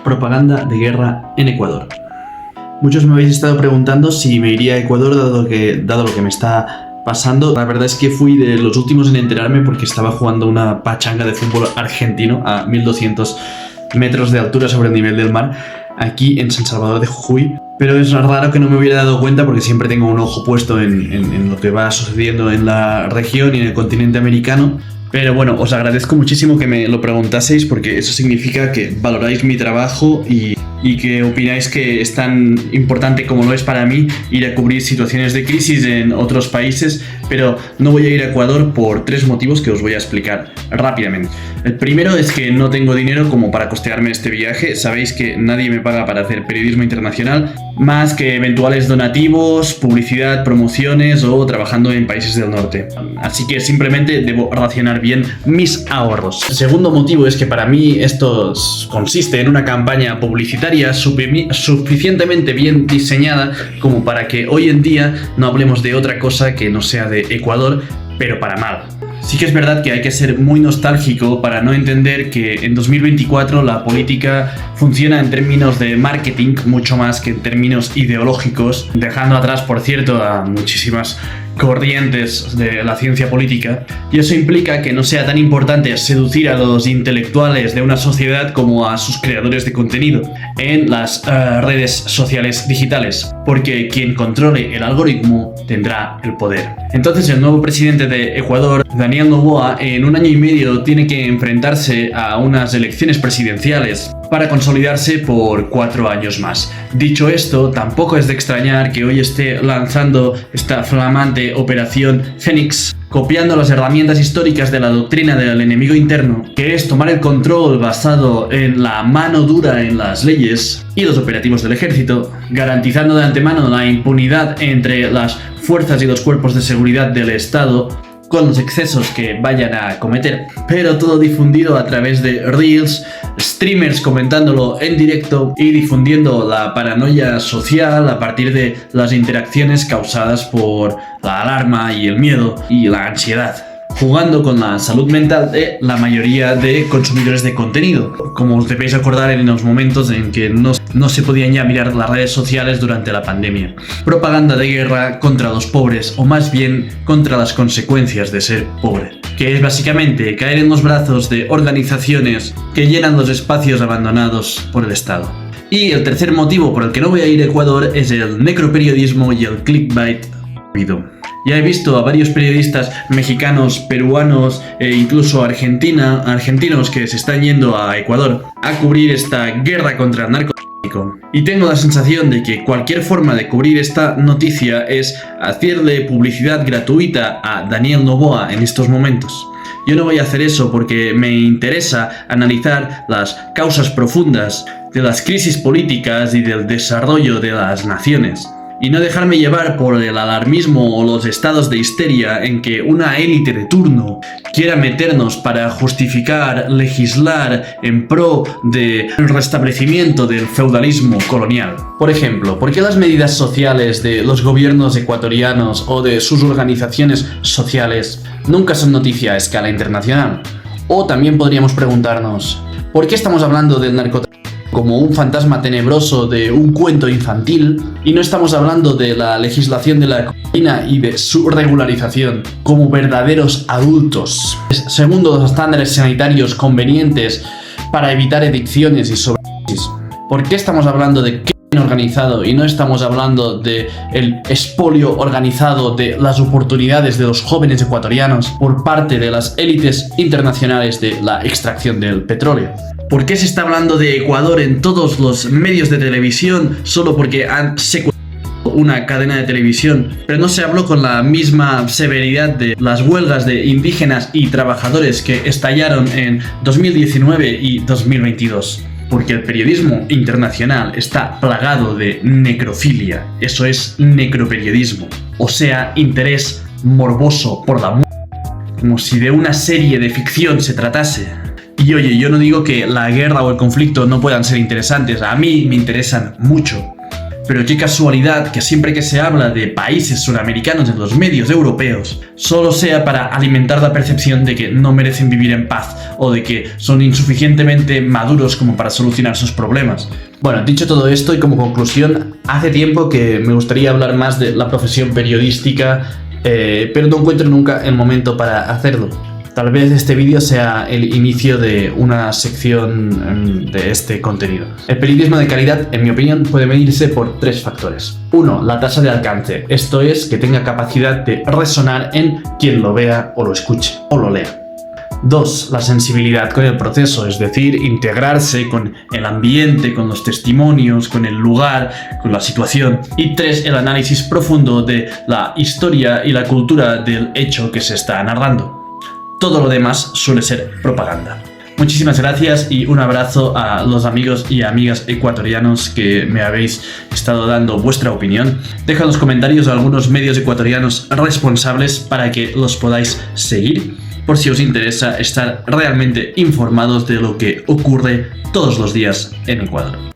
Propaganda de guerra en Ecuador. Muchos me habéis estado preguntando si me iría a Ecuador dado lo que me está pasando. La verdad es que fui de los últimos en enterarme porque estaba jugando una pachanga de fútbol argentino a 1200 metros de altura sobre el nivel del mar aquí en San Salvador de Jujuy. Pero es raro que no me hubiera dado cuenta porque siempre tengo un ojo puesto en lo que va sucediendo en la región y en el continente americano. Pero bueno, os agradezco muchísimo que me lo preguntaseis porque eso significa que valoráis mi trabajo y que opináis que es tan importante como lo es para mí ir a cubrir situaciones de crisis en otros países, pero no voy a ir a Ecuador por 3 motivos que os voy a explicar rápidamente. El primero es que no tengo dinero como para costearme este viaje. Sabéis que nadie me paga para hacer periodismo internacional, más que eventuales donativos, publicidad, promociones o trabajando en países del norte. Así que simplemente debo racionar bien mis ahorros. El segundo motivo es que para mí esto consiste en una campaña publicitaria suficientemente bien diseñada como para que hoy en día no hablemos de otra cosa que no sea de Ecuador, pero para mal. Sí que es verdad que hay que ser muy nostálgico para no entender que en 2024 la política funciona en términos de marketing mucho más que en términos ideológicos, dejando atrás, por cierto, a muchísimas corrientes de la ciencia política, y eso implica que no sea tan importante seducir a los intelectuales de una sociedad como a sus creadores de contenido en las redes sociales digitales, porque quien controle el algoritmo tendrá el poder. Entonces el nuevo presidente de Ecuador, Daniel Noboa, en 1 año y medio tiene que enfrentarse a unas elecciones presidenciales para consolidarse por 4 años más. Dicho esto, tampoco es de extrañar que hoy esté lanzando esta flamante Operación Fénix, copiando las herramientas históricas de la doctrina del enemigo interno, que es tomar el control basado en la mano dura en las leyes y los operativos del ejército, garantizando de antemano la impunidad entre las fuerzas y los cuerpos de seguridad del Estado con los excesos que vayan a cometer, pero todo difundido a través de reels, streamers comentándolo en directo y difundiendo la paranoia social a partir de las interacciones causadas por la alarma y el miedo y la ansiedad, jugando con la salud mental de la mayoría de consumidores de contenido, como os debéis acordar en los momentos en que no se podían ya mirar las redes sociales durante la pandemia. Propaganda de guerra contra los pobres, o más bien contra las consecuencias de ser pobre, que es básicamente caer en los brazos de organizaciones que llenan los espacios abandonados por el Estado. Y el tercer motivo por el que no voy a ir a Ecuador es el necroperiodismo y el clickbait. Ya he visto a varios periodistas mexicanos, peruanos e incluso argentinos que se están yendo a Ecuador a cubrir esta guerra contra el narcotráfico. Y tengo la sensación de que cualquier forma de cubrir esta noticia es hacerle publicidad gratuita a Daniel Noboa en estos momentos. Yo no voy a hacer eso porque me interesa analizar las causas profundas de las crisis políticas y del desarrollo de las naciones, y no dejarme llevar por el alarmismo o los estados de histeria en que una élite de turno quiera meternos para justificar, legislar en pro del restablecimiento del feudalismo colonial. Por ejemplo, ¿por qué las medidas sociales de los gobiernos ecuatorianos o de sus organizaciones sociales nunca son noticia a escala internacional? O también podríamos preguntarnos, ¿por qué estamos hablando del narcotráfico como un fantasma tenebroso de un cuento infantil y no estamos hablando de la legislación de la cocaína y de su regularización como verdaderos adultos, según los estándares sanitarios convenientes para evitar adicciones y sobredosis? ¿Por qué estamos hablando de crimen organizado y no estamos hablando de el expolio organizado de las oportunidades de los jóvenes ecuatorianos por parte de las élites internacionales de la extracción del petróleo? ¿Por qué se está hablando de Ecuador en todos los medios de televisión solo porque han secuestrado una cadena de televisión, pero no se habló con la misma severidad de las huelgas de indígenas y trabajadores que estallaron en 2019 y 2022? Porque el periodismo internacional está plagado de necrofilia. Eso es necroperiodismo, o sea, interés morboso por la muerte, como si de una serie de ficción se tratase. Y oye, yo no digo que la guerra o el conflicto no puedan ser interesantes, a mí me interesan mucho, Pero qué casualidad que siempre que se habla de países sudamericanos en los medios europeos, solo sea para alimentar la percepción de que no merecen vivir en paz o de que son insuficientemente maduros como para solucionar sus problemas. Bueno, dicho todo esto y como conclusión, hace tiempo que me gustaría hablar más de la profesión periodística, pero no encuentro nunca el momento para hacerlo. Tal vez este vídeo sea el inicio de una sección de este contenido. El periodismo de calidad, en mi opinión, puede medirse por 3 factores. 1. La tasa de alcance, esto es, que tenga capacidad de resonar en quien lo vea o lo escuche o lo lea. 2. La sensibilidad con el proceso, es decir, integrarse con el ambiente, con los testimonios, con el lugar, con la situación. Y 3. El análisis profundo de la historia y la cultura del hecho que se está narrando. Todo lo demás suele ser propaganda. Muchísimas gracias y un abrazo a los amigos y amigas ecuatorianos que me habéis estado dando vuestra opinión. Deja en los comentarios algunos medios ecuatorianos responsables para que los podáis seguir, por si os interesa estar realmente informados de lo que ocurre todos los días en Ecuador.